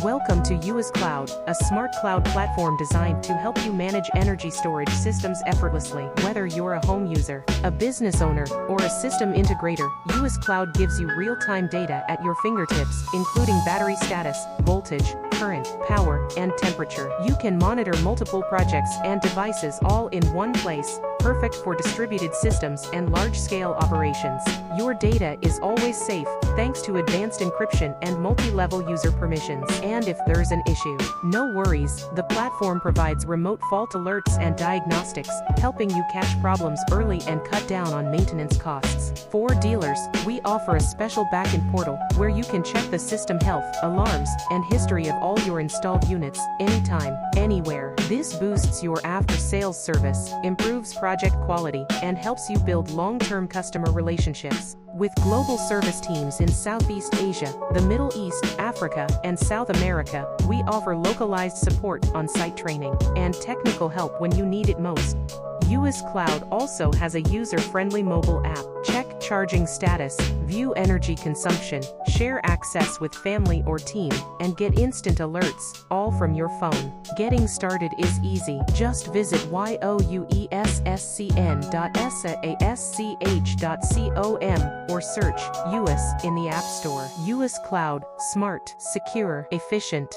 Welcome to YouESS Cloud, a smart cloud platform designed to help you manage energy storage systems effortlessly. Whether you're a home user, a business owner, or a system integrator, YouESS Cloud gives you real-time data at your fingertips, including battery status, voltage, current, power, and temperature. You can monitor multiple projects and devices all in one place, perfect for distributed systems and large-scale operations. Your data is always safe, thanks to advanced encryption and multi-level user permissions. And if there's an issue, no worries, the platform provides remote fault alerts and diagnostics, helping you catch problems early and cut down on maintenance costs. For dealers, we offer a special backend portal where you can check the system health, alarms, and history of all your installed units, anytime, anywhere. This boosts your after-sales service, improves project quality, and helps you build long-term customer relationships. With global service teams in Southeast Asia, the Middle East, Africa, and South America, we offer localized support, on-site training, and technical help when you need it most. YouESS Cloud also has a user-friendly mobile app. Check charging status, view energy consumption, share access with family or team, and get instant alerts, all from your phone. Getting started is easy. Just visit youesscn.saasch.com or search YouESS in the App Store. YouESS Cloud, smart, secure, efficient.